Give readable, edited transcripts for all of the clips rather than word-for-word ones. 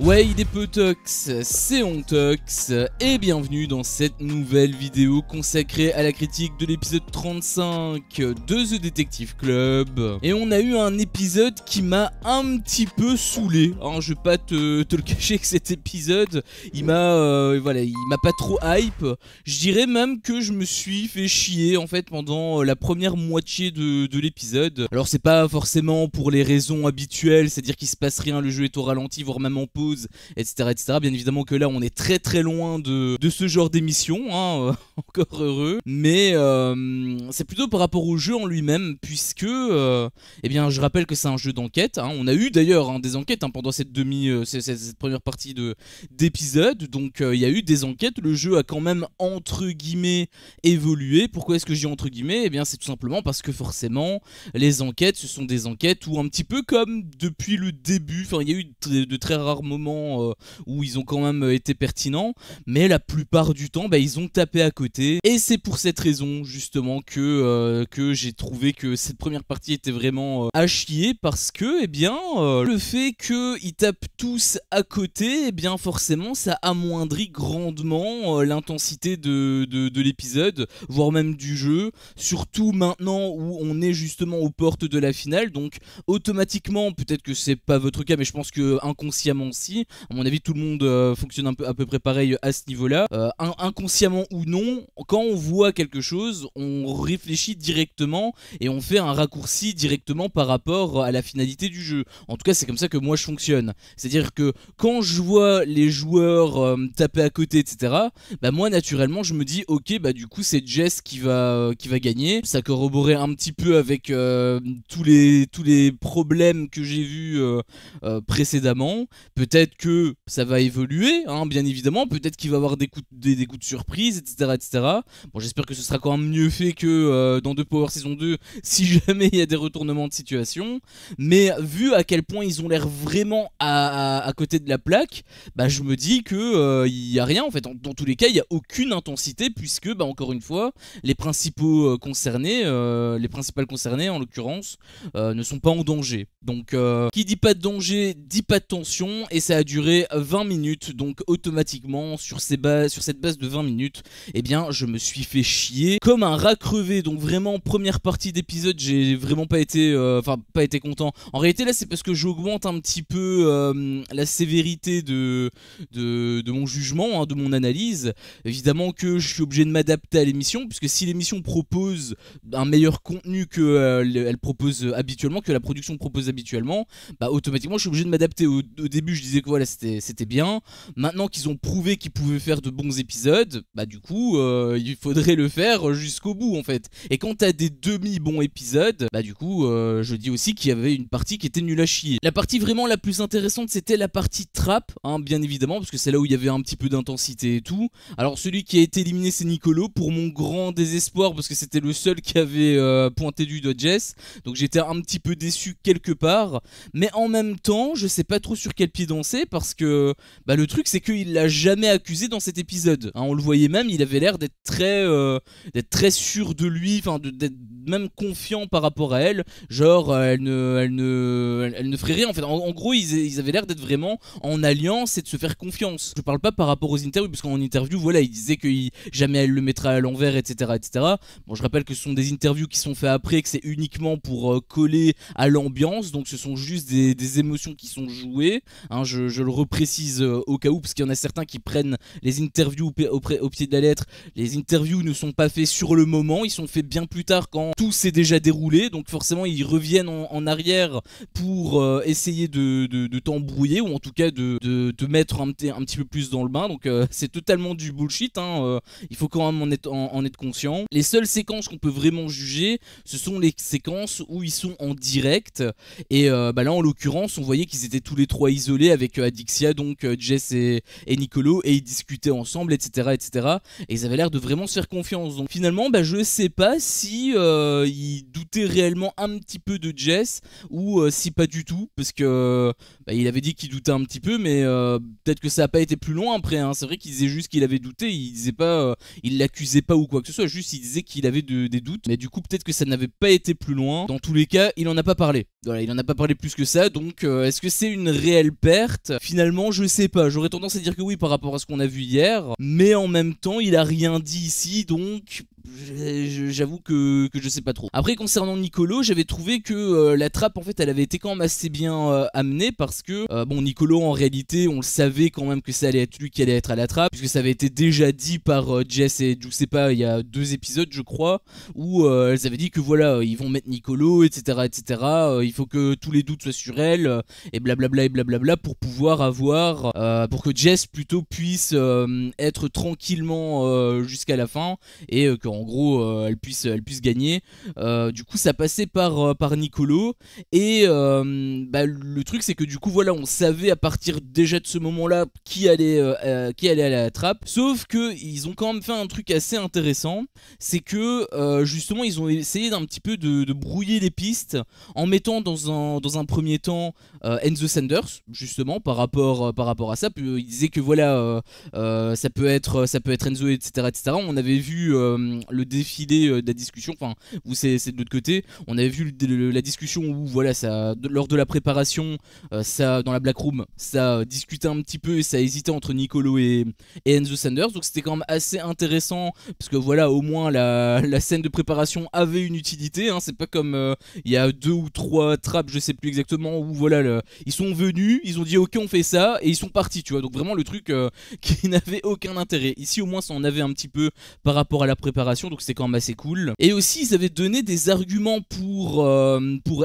Ouais, il est Potox, c'est Ontox, et bienvenue dans cette nouvelle vidéo consacrée à la critique de l'épisode 35 de The Detective Club. Et on a eu un épisode qui m'a un petit peu saoulé, hein, je vais pas te le cacher que cet épisode, il m'a pas trop hype. Je dirais même que je me suis fait chier en fait pendant la première moitié de l'épisode. Alors c'est pas forcément pour les raisons habituelles, c'est-à-dire qu'il se passe rien, le jeu est au ralenti, voire même en pause, etc., etc. Bien évidemment que là on est très loin de ce genre d'émission, hein, encore heureux, mais c'est plutôt par rapport au jeu en lui-même, puisque eh bien je rappelle que c'est un jeu d'enquête, hein. On a eu d'ailleurs des enquêtes pendant cette première partie d'épisode, donc il y a eu des enquêtes, le jeu a quand même entre guillemets évolué. Pourquoi est-ce que je dis entre guillemets? Eh bien c'est tout simplement parce que forcément les enquêtes, ce sont des enquêtes où un petit peu comme depuis le début, enfin il y a eu de très rares moments où ils ont quand même été pertinents, mais la plupart du temps ils ont tapé à côté, et c'est pour cette raison justement que j'ai trouvé que cette première partie était vraiment à chier, parce que eh bien le fait qu'ils tapent tous à côté, eh bien forcément ça amoindrit grandement l'intensité de l'épisode, voire même du jeu, surtout maintenant où on est justement aux portes de la finale. Donc automatiquement, peut-être que c'est pas votre cas, mais je pense que inconsciemment si, à mon avis tout le monde fonctionne à peu près pareil à ce niveau là, inconsciemment ou non, quand on voit quelque chose on réfléchit directement et on fait un raccourci directement par rapport à la finalité du jeu. En tout cas c'est comme ça que moi je fonctionne, c'est à dire que quand je vois les joueurs taper à côté, etc., moi naturellement je me dis ok, du coup c'est Jess qui va gagner. Ça corroborait un petit peu avec tous les problèmes que j'ai vus précédemment. Peut-être que ça va évoluer, hein, bien évidemment, peut-être qu'il va y avoir des coups de surprise, etc., etc. Bon, j'espère que ce sera quand même mieux fait que dans The Power saison 2, si jamais il y a des retournements de situation. Mais vu à quel point ils ont l'air vraiment à côté de la plaque, je me dis que il y a rien en fait. Dans tous les cas, il n'y a aucune intensité, puisque encore une fois, les principales concernées en l'occurrence, ne sont pas en danger. Donc qui dit pas de danger dit pas de tension, et ça a duré 20 minutes, donc automatiquement sur cette base de 20 minutes, eh bien je me suis fait chier comme un rat crevé. Donc vraiment première partie d'épisode, j'ai vraiment pas été content. En réalité là c'est parce que j'augmente un petit peu la sévérité de mon jugement, hein, de mon analyse. Évidemment que je suis obligé de m'adapter à l'émission, puisque si l'émission propose un meilleur contenu que elle propose habituellement, que la production propose habituellement, automatiquement je suis obligé de m'adapter. Au début je disais que voilà c'était bien, maintenant qu'ils ont prouvé qu'ils pouvaient faire de bons épisodes, du coup il faudrait le faire jusqu'au bout en fait. Et quand t'as des demi-bons épisodes, du coup je dis aussi qu'il y avait une partie qui était nulle à chier. La partie vraiment la plus intéressante c'était la partie trap, hein, bien évidemment, parce que c'est là où il y avait un petit peu d'intensité et tout. Alors celui qui a été éliminé c'est Nicolo, pour mon grand désespoir, parce que c'était le seul qui avait pointé du doigt Jess, donc j'étais un petit peu déçu quelque part, mais en même temps je sais pas trop sur quel pied danser, parce que le truc c'est qu'il l'a jamais accusé dans cet épisode, hein. On le voyait même, il avait l'air d'être très sûr de lui, enfin d'être même confiant par rapport à elle, genre elle ne ferait rien en fait. En gros ils avaient l'air d'être vraiment en alliance et de se faire confiance. Je parle pas par rapport aux interviews, parce qu'en interview voilà il disait que jamais elle le mettra à l'envers, etc., etc. Bon, je rappelle que ce sont des interviews qui sont faites après, que c'est uniquement pour coller à l'ambiance, donc ce sont juste des émotions qui sont jouées, hein, je le reprécise au cas où, parce qu'il y en a certains qui prennent les interviews au pied de la lettre. Les interviews ne sont pas faits sur le moment, ils sont faits bien plus tard quand tout s'est déjà déroulé, donc forcément ils reviennent en arrière pour essayer de t'embrouiller, ou en tout cas de te mettre un petit peu plus dans le bain. Donc c'est totalement du bullshit, hein, il faut quand même en être conscient. Les seules séquences qu'on peut vraiment juger, ce sont les séquences où ils sont en direct, et là en l'occurrence on voyait qu'ils étaient tous les trois isolés avec Adixia, donc Jess et Nicolo, et ils discutaient ensemble, etc., etc., et ils avaient l'air de vraiment se faire confiance. Donc finalement je sais pas si il doutait réellement un petit peu de Jess ou si pas du tout, parce que il avait dit qu'il doutait un petit peu, mais peut-être que ça n'a pas été plus loin après, hein. C'est vrai qu'il disait juste qu'il avait douté, il disait pas, il l'accusait pas ou quoi que ce soit, juste il disait qu'il avait des doutes, mais du coup peut-être que ça n'avait pas été plus loin. Dans tous les cas, il en a pas parlé. Voilà, il en a pas parlé plus que ça, donc est-ce que c'est une réelle perte? Finalement, je sais pas. J'aurais tendance à dire que oui par rapport à ce qu'on a vu hier, mais en même temps, il a rien dit ici, donc j'avoue que je sais pas trop. Après, concernant Niccolo, j'avais trouvé que la trappe en fait elle avait été quand même assez bien amenée, parce que bon, Niccolo en réalité on le savait quand même que ça allait être lui qui allait être à la trappe, puisque ça avait été déjà dit par Jess et Giuseppa il y a 2 épisodes je crois, où elles avaient dit que voilà, ils vont mettre Niccolo, etc., etc., il faut que tous les doutes soient sur elle, et blablabla pour pouvoir avoir pour que Jess plutôt puisse être tranquillement jusqu'à la fin, et qu'en gros elle puisse gagner. Du coup ça passait par Niccolo, et le truc c'est que du coup voilà, on savait à partir déjà de ce moment là qui allait aller à la trappe, sauf que ils ont quand même fait un truc assez intéressant, c'est que justement ils ont essayé d'un petit peu de brouiller les pistes en mettant dans un premier temps Enzo Sanders, justement par rapport à ça. Il disait que voilà, ça peut être Enzo, etc., etc. On avait vu le défilé de la discussion, enfin vous c'est de l'autre côté, on avait vu la discussion où voilà, ça, lors de la préparation, ça, dans la Black Room, ça discutait un petit peu et ça hésitait entre Niccolo et Enzo Sanders, donc c'était quand même assez intéressant, parce que voilà, au moins la scène de préparation avait une utilité, hein. C'est pas comme il y a 2 ou 3 trappes, je sais plus exactement, où voilà, ils sont venus, ils ont dit ok on fait ça, et ils sont partis, tu vois, donc vraiment le truc qui n'avait aucun intérêt. Ici au moins ça en avait un petit peu par rapport à la préparation, donc c'était quand même assez cool. Et aussi ils avaient donné des arguments pour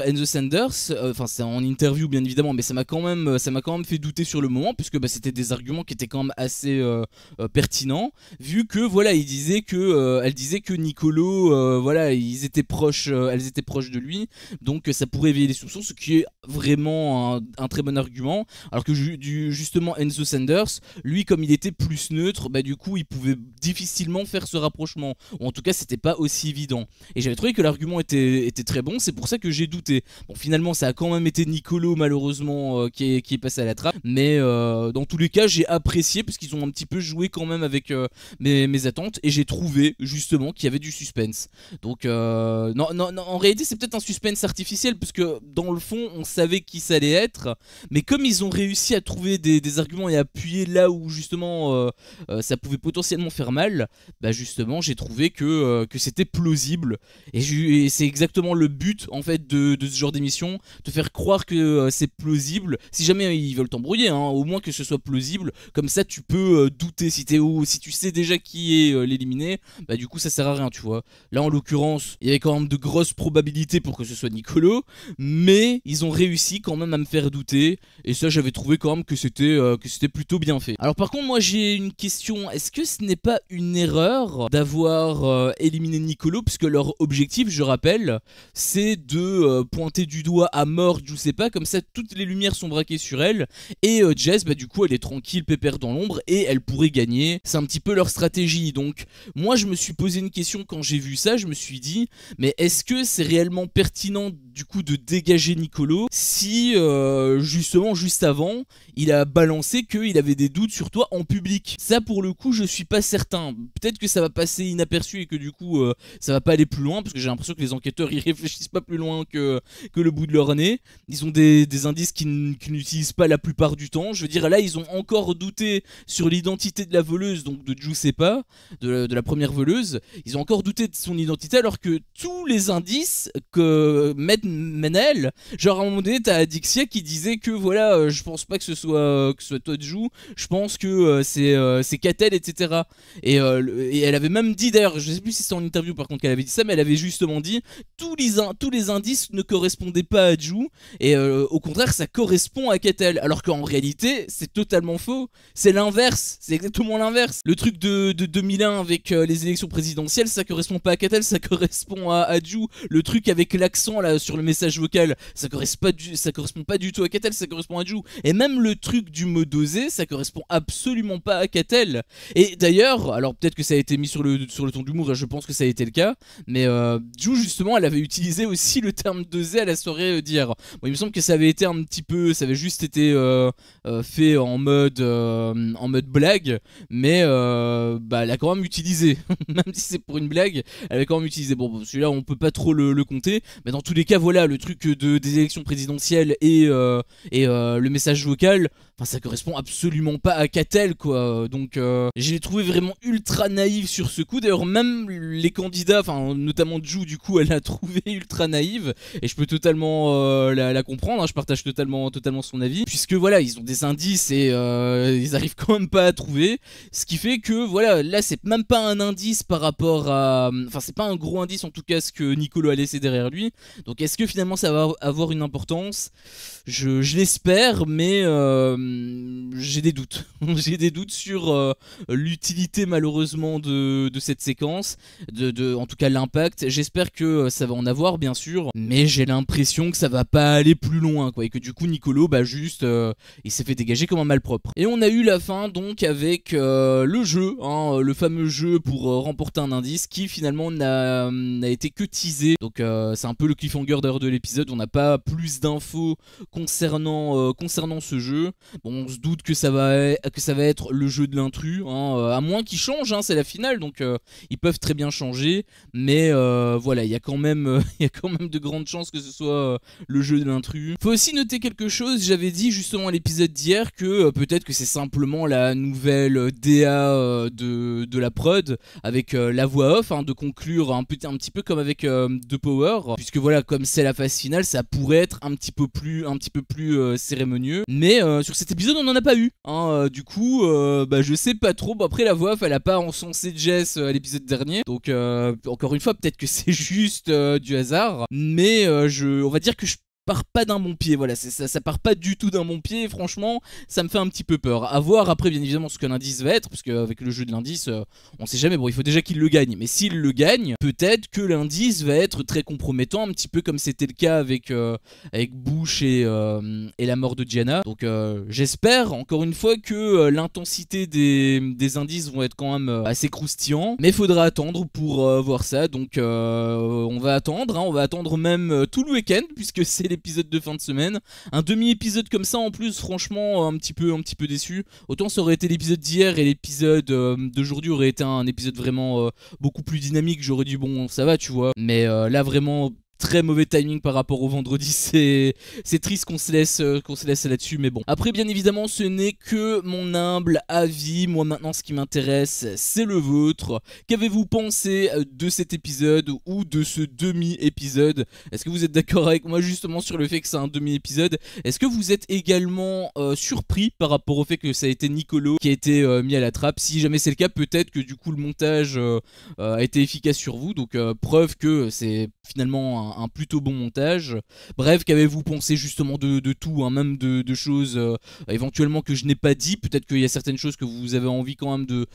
Enzo Sanders, enfin c'est en interview bien évidemment, mais ça m'a quand même fait douter sur le moment, puisque c'était des arguments qui étaient quand même assez pertinents, vu que voilà, elle disait que Niccolo, voilà, elles étaient proches de lui, donc ça pourrait éveiller les soupçons, ce qui est vraiment un très bon argument. Alors que justement Enzo Sanders, lui, comme il était plus neutre, du coup il pouvait difficilement faire ce rapprochement, ou en tout cas c'était pas aussi évident, et j'avais trouvé que l'argument était très bon, c'est pour ça que j'ai douté. Bon, finalement ça a quand même été Niccolo malheureusement qui est passé à la trappe, mais dans tous les cas j'ai apprécié, parce qu'ils ont un petit peu joué quand même avec mes attentes, et j'ai trouvé justement qu'il y avait du suspense. Donc non, en réalité c'est peut-être un suspense artificiel, parce que dans le fond on savait qui ça allait être, mais comme ils ont réussi à trouver des arguments et appuyer là où justement ça pouvait potentiellement faire mal, justement j'ai trouvé que c'était plausible, et c'est exactement le but en fait de ce genre d'émission, te faire croire que c'est plausible. Si jamais ils veulent t'embrouiller, hein, au moins que ce soit plausible, comme ça tu peux douter. Si tu sais déjà qui est l'éliminé, du coup ça sert à rien, tu vois. Là en l'occurrence il y avait quand même de grosses probabilités pour que ce soit Niccolo, mais ils ont réussi quand même à me faire douter, et ça j'avais trouvé quand même que c'était plutôt bien fait. Alors par contre moi j'ai une question, est-ce que ce n'est pas une erreur d'avoir éliminé Niccolo, puisque leur objectif, je rappelle, c'est de pointer du doigt à mort Giuseppa, comme ça toutes les lumières sont braquées sur elle, et Jess du coup elle est tranquille, pépère dans l'ombre, et elle pourrait gagner. C'est un petit peu leur stratégie. Donc moi je me suis posé une question quand j'ai vu ça, je me suis dit mais est-ce que c'est réellement pertinent du coup de dégager Niccolo si justement juste avant il a balancé qu'il avait des doutes sur toi en public? Ça pour le coup je suis pas certain. Peut-être que ça va passer inaperçu et que du coup ça va pas aller plus loin, parce que j'ai l'impression que les enquêteurs ils réfléchissent pas plus loin que le bout de leur nez. Ils ont des indices qu'ils n'utilisent pas la plupart du temps. Je veux dire, là ils ont encore douté sur l'identité de la voleuse, donc de Giuseppa, de la première voleuse. Ils ont encore douté de son identité, alors que tous les indices que mènent à elle, genre à un moment donné t'as Adixia qui disait que voilà, je pense pas que ce soit toi de Jou, je pense que c'est Catel, etc. Et elle avait même dit, d'ailleurs je sais plus si c'est en interview par contre qu'elle avait dit ça, mais elle avait justement dit tous les indices ne correspondaient pas à Jou, et au contraire ça correspond à Catel, alors qu'en réalité c'est totalement faux, c'est l'inverse, c'est exactement l'inverse. Le truc de 2001 avec les élections présidentielles, ça correspond pas à Catel, ça correspond à Jou. Le truc avec l'accent là sur le message vocal, ça correspond pas du tout à Catel, ça correspond à Jou. Et même le truc du mot dosé, ça correspond absolument pas à Catel. Et d'ailleurs, alors peut-être que ça a été mis sur le ton ton d'humour et je pense que ça a été le cas. Mais Ju justement elle avait utilisé aussi le terme de zé à la soirée d'hier. Bon, il me semble que ça avait été un petit peu, ça avait juste été fait en mode blague, mais elle a quand même utilisé, même si c'est pour une blague, elle avait quand même utilisé. Bon, celui-là on peut pas trop le compter, mais dans tous les cas voilà, le truc des élections présidentielles et le message vocal, enfin ça correspond absolument pas à Catel quoi. Donc je l'ai trouvé vraiment ultra naïf sur ce coup. D'ailleurs même les candidats, enfin notamment Ju du coup elle l'a trouvé ultra naïve et je peux totalement la comprendre, hein. Je partage totalement son avis, puisque voilà ils ont des indices et ils arrivent quand même pas à trouver, ce qui fait que voilà là c'est même pas un indice par rapport à, enfin c'est pas un gros indice en tout cas ce que Nicolo a laissé derrière lui. Donc est-ce que finalement ça va avoir une importance? Je l'espère, mais j'ai des doutes. J'ai des doutes sur l'utilité malheureusement de cette séquence, en tout cas l'impact. J'espère que ça va en avoir bien sûr, mais j'ai l'impression que ça va pas aller plus loin quoi, et que du coup Nicolo juste il s'est fait dégager comme un malpropre. Et on a eu la fin donc avec le jeu, hein, le fameux jeu pour remporter un indice qui finalement n'a été que teasé. Donc c'est un peu le cliffhanger d'ailleurs de l'épisode, on n'a pas plus d'infos concernant ce jeu. Bon, on se doute que ça va être le jeu de l'intrus, hein, à moins qu'ils changent, hein, c'est la finale, donc ils peuvent très bien changer, mais voilà, il y a quand même de grandes chances que ce soit le jeu de l'intrus. Faut aussi noter quelque chose, j'avais dit justement à l'épisode d'hier que peut-être que c'est simplement la nouvelle DA de la prod, avec la voix off, hein, de conclure un petit peu comme avec The Power, puisque voilà, comme c'est la phase finale, ça pourrait être un petit peu plus cérémonieux, mais sur cet épisode on n'en a pas eu, hein, du coup je sais pas trop. Bon, après la voix off elle a pas encensé Jess à l'épisode dernier, donc encore une fois peut-être que c'est juste du hasard, mais on va dire que je part pas d'un bon pied, voilà, ça part pas du tout d'un bon pied, et franchement ça me fait un petit peu peur. À voir après bien évidemment ce que l'indice va être, parce qu'avec le jeu de l'indice on sait jamais. Bon, il faut déjà qu'il le gagne, mais s'il le gagne, peut-être que l'indice va être très compromettant, un petit peu comme c'était le cas avec Bush et la mort de Gianna. Donc j'espère encore une fois que l'intensité des indices vont être quand même assez croustillants, mais faudra attendre pour voir ça. Donc on va attendre, hein, on va attendre même tout le week-end, puisque c'est l'épisode de fin de semaine. Un demi-épisode comme ça en plus, franchement un petit peu déçu. Autant ça aurait été l'épisode d'hier et l'épisode d'aujourd'hui aurait été un épisode vraiment beaucoup plus dynamique, j'aurais dit bon ça va tu vois, mais là vraiment très mauvais timing par rapport au vendredi, c'est triste qu'on se laisse là-dessus, mais bon. Après bien évidemment ce n'est que mon humble avis, moi maintenant ce qui m'intéresse c'est le vôtre. Qu'avez-vous pensé de cet épisode ou de ce demi-épisode? Est-ce que vous êtes d'accord avec moi justement sur le fait que c'est un demi-épisode? Est-ce que vous êtes également surpris par rapport au fait que ça a été Nicolo qui a été mis à la trappe? Si jamais c'est le cas, peut-être que du coup le montage a été efficace sur vous, donc preuve que c'est finalement un plutôt bon montage. Bref, qu'avez-vous pensé justement de tout, hein, même de choses éventuellement que je n'ai pas dit? Peut-être qu'il y a certaines choses que vous avez envie quand même de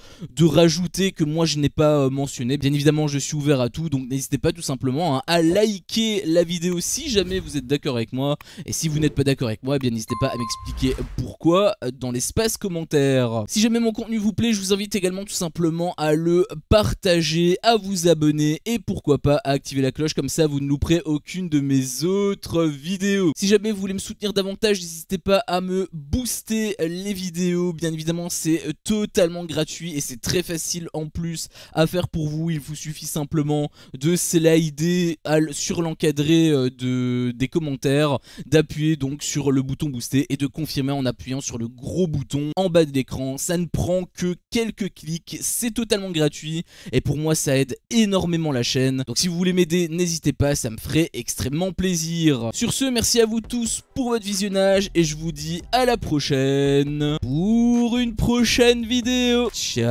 rajouter que moi je n'ai pas mentionné. Bien évidemment je suis ouvert à tout, donc n'hésitez pas tout simplement, hein, à liker la vidéo si jamais vous êtes d'accord avec moi, et si vous n'êtes pas d'accord avec moi, eh bien n'hésitez pas à m'expliquer pourquoi dans l'espace commentaire. Si jamais mon contenu vous plaît, je vous invite également tout simplement à le partager, à vous abonner et pourquoi pas à activer la cloche, comme ça vous ne louperez aucune de mes autres vidéos. Si jamais vous voulez me soutenir davantage, n'hésitez pas à me booster les vidéos. Bien évidemment c'est totalement gratuit et c'est très facile en plus à faire pour vous. Il vous suffit simplement de slider sur l'encadré des commentaires, d'appuyer donc sur le bouton booster et de confirmer en appuyant sur le gros bouton en bas de l'écran. Ça ne prend que quelques clics, c'est totalement gratuit et pour moi ça aide énormément la chaîne. Donc si vous voulez m'aider, n'hésitez pas, ça me ferait extrêmement plaisir. Sur ce, merci à vous tous pour votre visionnage et je vous dis à la prochaine pour une prochaine vidéo. Ciao.